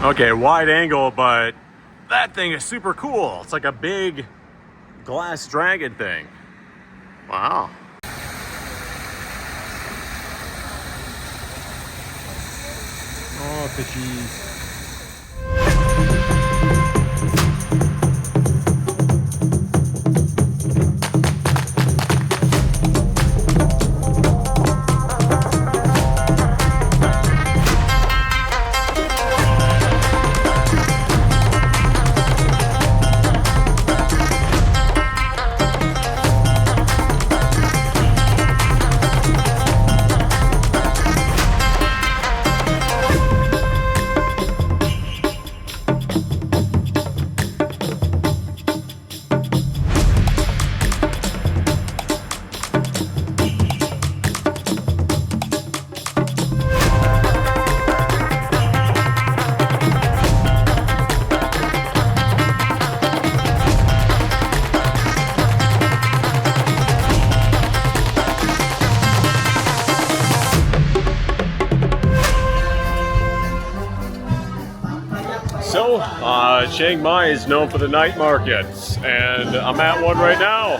Okay, wide angle, but that thing is super cool. It's like a big glass dragon thing. Wow. Oh, fishies. So, Chiang Mai is known for the night markets, and I'm at one right now.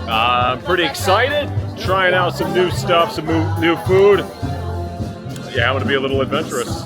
I'm pretty excited, trying out some new stuff, some new food. Yeah, I'm gonna be a little adventurous.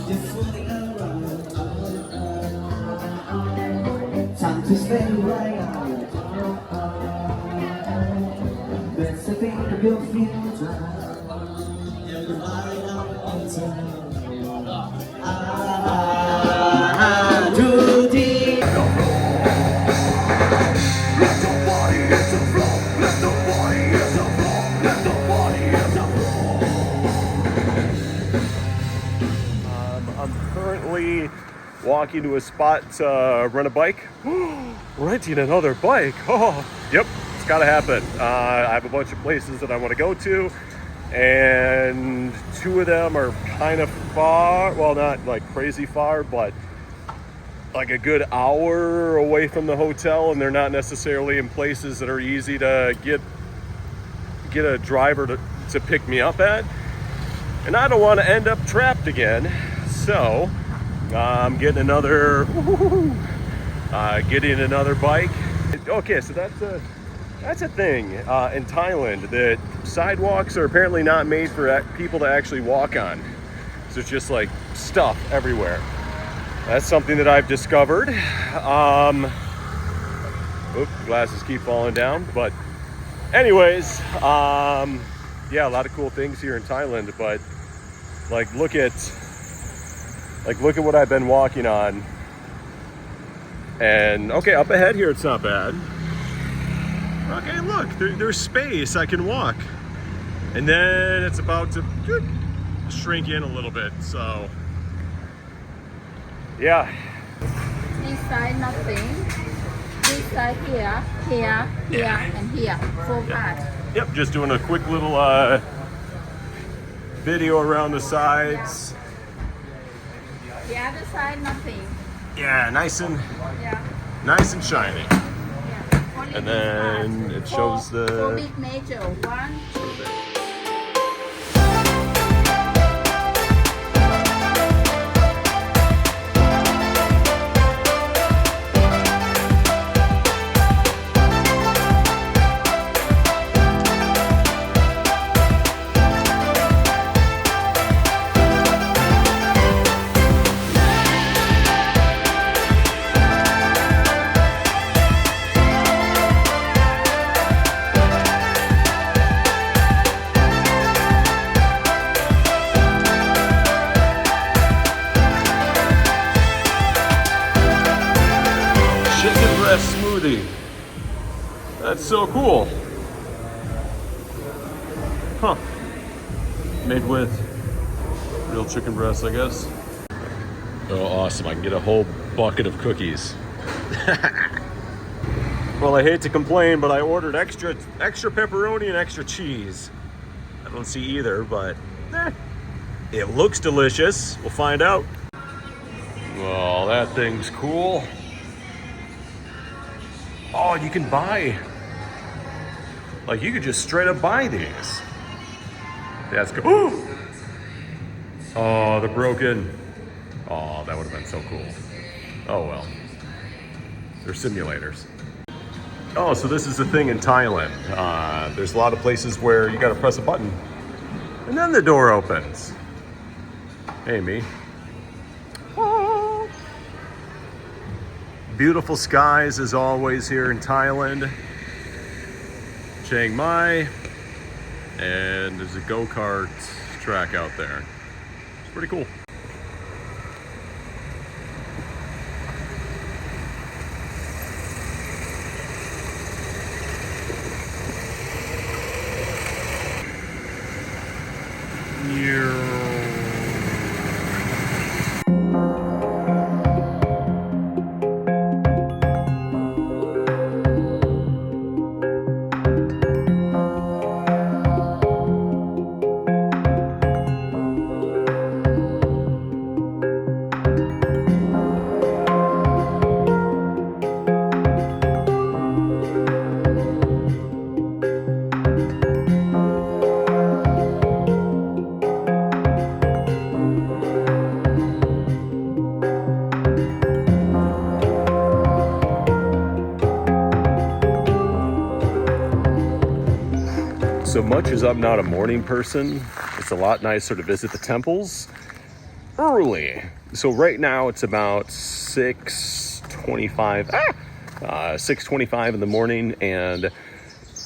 I'm currently walking to a spot to rent a bike. Renting another bike. Oh, yep, it's gotta happen. I have a bunch of places that I want to go to, and two of them are kind of far. Well, not like crazy far, but like a good hour away from the hotel, and they're not necessarily in places that are easy to get a driver to pick me up at. And I don't want to end up trapped again, so I'm getting another bike. Okay, so that's a thing in Thailand, that sidewalks are apparently not made for people to actually walk on. So it's just like stuff everywhere. That's something that I've discovered. Glasses keep falling down, but anyways, yeah, a lot of cool things here in Thailand, but look at what I've been walking on. And okay, up ahead here, it's not bad. Okay, look, there's space, I can walk. And then it's about to shrink in a little bit, so yeah. This side nothing. This side here, and here. 4 parts. Yep, just doing a quick little video around the sides. The other side nothing. Yeah, nice and shiny. Yeah. And then it shows the 4 big major. 1, 2. smoothie. That's so cool. Huh. Made with real chicken breasts, I guess. Oh, awesome. I can get a whole bucket of cookies. Well, I hate to complain, but I ordered extra pepperoni and extra cheese. I don't see either, but it looks delicious. We'll find out. Well, that thing's cool. Oh, you can buy, like, you could just straight up buy these. That's cool. Oh, they're broken. Oh, that would have been so cool. Oh well. They're simulators. Oh, so this is the thing in Thailand. There's a lot of places where you gotta press a button and then the door opens. Hey, me. Oh. Beautiful skies as always here in Thailand. Chiang Mai. And there's a go-kart track out there. It's pretty cool. So much as I'm not a morning person, it's a lot nicer to visit the temples early. So right now it's about 6:25, 6:25 in the morning, and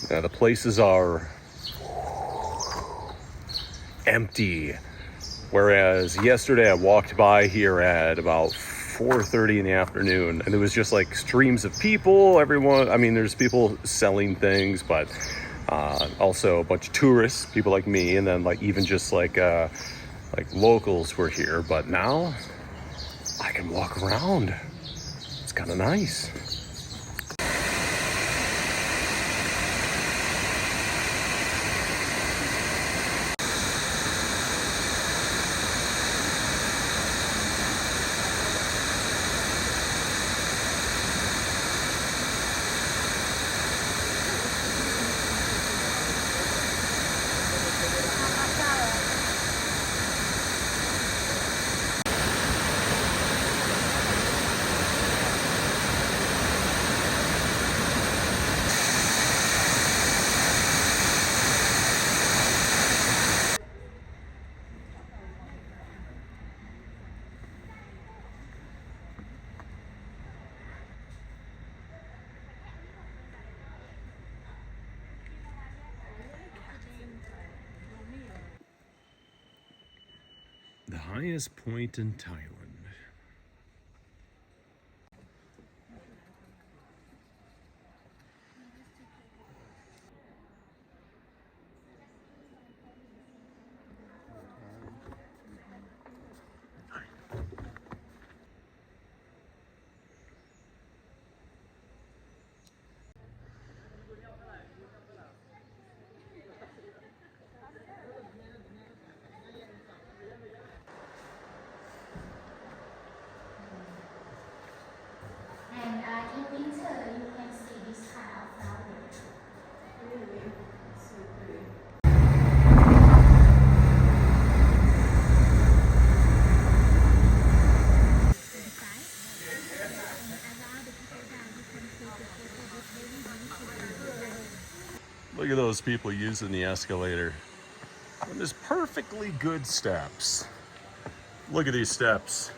the places are empty. Whereas yesterday I walked by here at about 4:30 in the afternoon, and it was just like streams of people. Everyone, I mean, there's people selling things, but also a bunch of tourists, people like me, and then like even just like locals were here. But now I can walk around. It's kind of nice. The highest point in Thailand. And in winter, you can see this kind of flower. Really, so pretty. Look at those people using the escalator. And there's perfectly good steps. Look at these steps.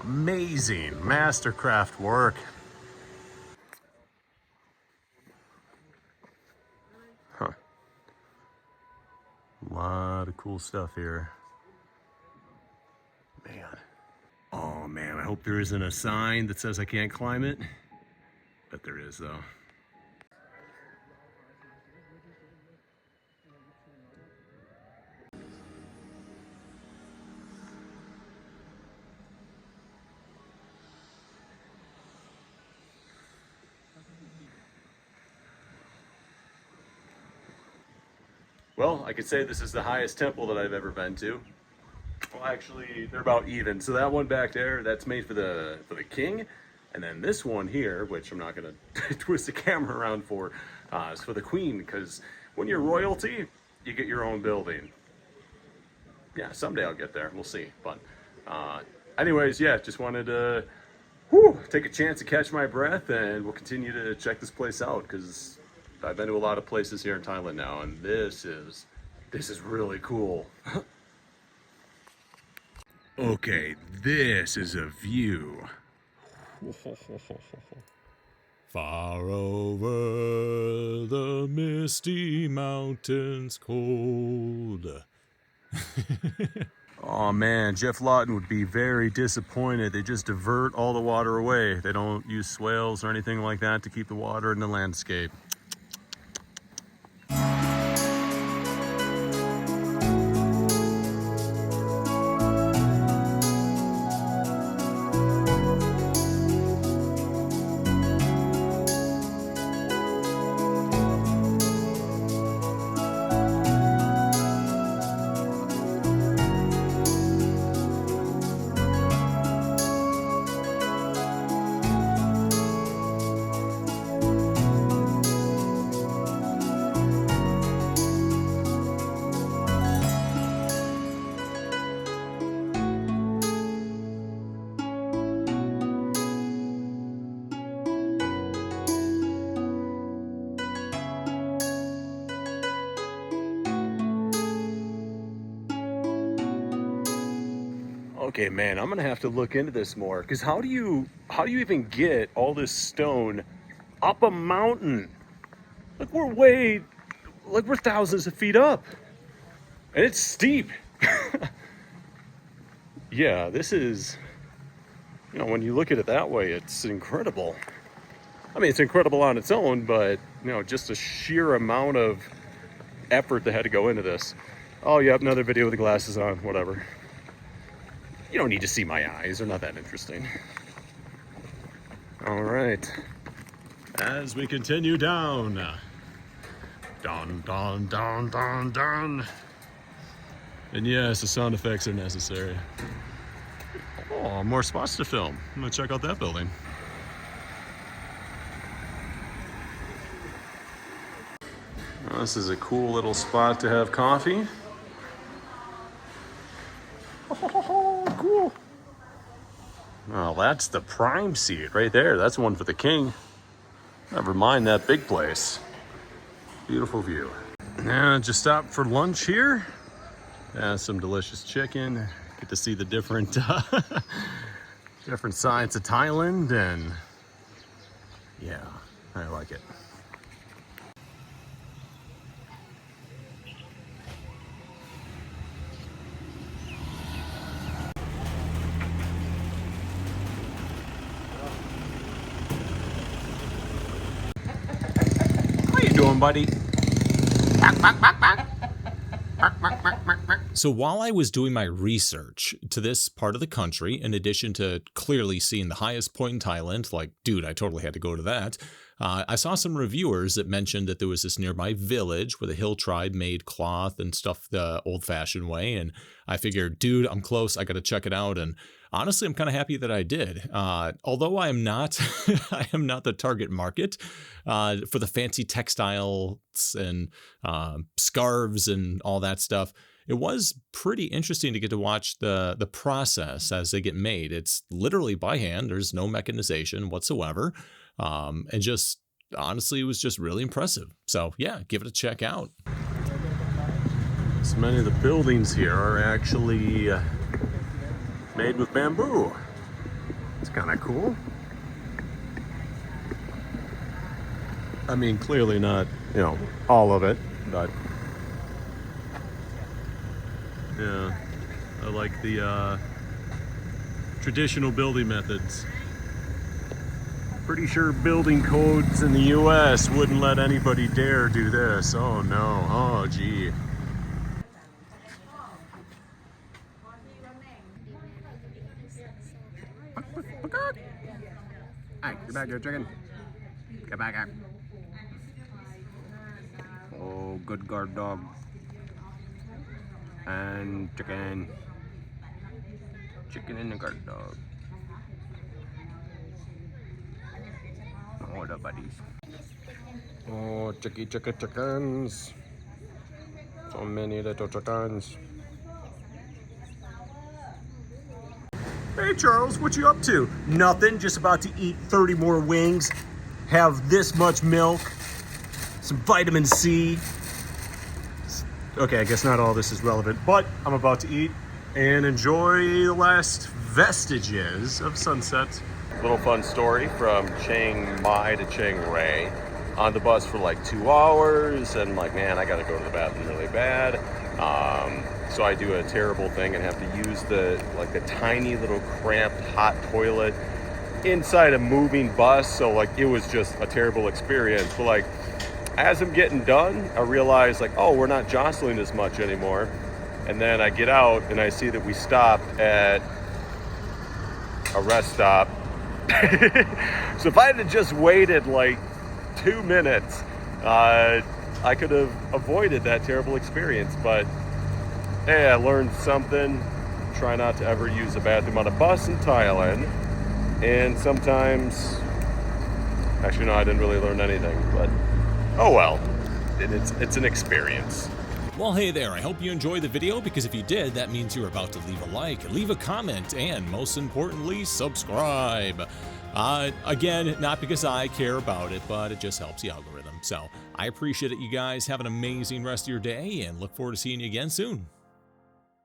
Amazing mastercraft work. Huh. A lot of cool stuff here. Man. Oh man, I hope there isn't a sign that says I can't climb it. Bet there is though. Well, I could say this is the highest temple that I've ever been to. Well, actually, they're about even. So that one back there, that's made for the king, and then this one here, which I'm not gonna twist the camera around for, is for the queen. Because when you're royalty, you get your own building. Yeah, someday I'll get there. We'll see. But anyways, yeah, just wanted to take a chance to catch my breath, and we'll continue to check this place out because I've been to a lot of places here in Thailand now, and this is really cool. Okay, this is a view. Far over the misty mountains cold. Oh man, Jeff Lawton would be very disappointed. They just divert all the water away. They don't use swales or anything like that to keep the water in the landscape. Okay, man, I'm gonna have to look into this more because how do you even get all this stone up a mountain? Like we're thousands of feet up, and it's steep. Yeah, this is, when you look at it that way, it's incredible. I mean, it's incredible on its own, but just the sheer amount of effort that had to go into this. Oh, yep, another video with the glasses on, whatever. You don't need to see my eyes, they're not that interesting. All right. As we continue down. Down, down, down, down, down. And yes, the sound effects are necessary. Oh, more spots to film. I'm gonna check out that building. Well, this is a cool little spot to have coffee. Oh, cool. Oh, that's the prime seat right there. That's one for the king. Never mind that big place. Beautiful view. Now, just stopped for lunch here. Some delicious chicken. Get to see the different different sides of Thailand, and yeah, I like it. How you doing, buddy? So while I was doing my research to this part of the country, in addition to clearly seeing the highest point in Thailand, like, dude, I totally had to go to that, I saw some reviewers that mentioned that there was this nearby village where the hill tribe made cloth and stuff the old-fashioned way, and I figured, dude, I'm close, I gotta check it out, and honestly, I'm kind of happy that I did. Although I am not, I am not the target market for the fancy textiles and scarves and all that stuff. It was pretty interesting to get to watch the process as they get made. It's literally by hand. There's no mechanization whatsoever. And just honestly, it was just really impressive. So yeah, give it a check out. So many of the buildings here are actually made with bamboo. It's kind of cool. I mean, clearly not, all of it, but yeah, I like the traditional building methods. Pretty sure building codes in the US wouldn't let anybody dare do this. Oh no, oh gee. Hey, get back here, chicken. Get back here. Oh, good guard dog. And chicken. Chicken and the guard dog. Oh, the buddies. Oh, chickens. So many little chickens. Hey, Hey Charles, what you up to? Nothing, just about to eat 30 more wings, have this much milk, some vitamin C. Okay, I guess not all this is relevant, but I'm about to eat and enjoy the last vestiges of sunset. Little fun story from Chiang Mai to Chiang Rai. On the bus for like 2 hours, and like, man, I gotta go to the bathroom really bad. So I do a terrible thing and have to use the tiny little cramped hot toilet inside a moving bus. So like, it was just a terrible experience. But like, as I'm getting done, I realize like, oh, we're not jostling as much anymore. And then I get out and I see that we stopped at a rest stop. So if I had just waited like 2 minutes, I could have avoided that terrible experience. But hey, I learned something. Try not to ever use a bathroom on a bus in Thailand. And sometimes, actually no, I didn't really learn anything, but oh well, it's an experience. Well, hey there, I hope you enjoyed the video, because if you did, that means you're about to leave a like, leave a comment, and most importantly, subscribe. Again, not because I care about it, but it just helps the algorithm. So I appreciate it, you guys. Have an amazing rest of your day, and look forward to seeing you again soon.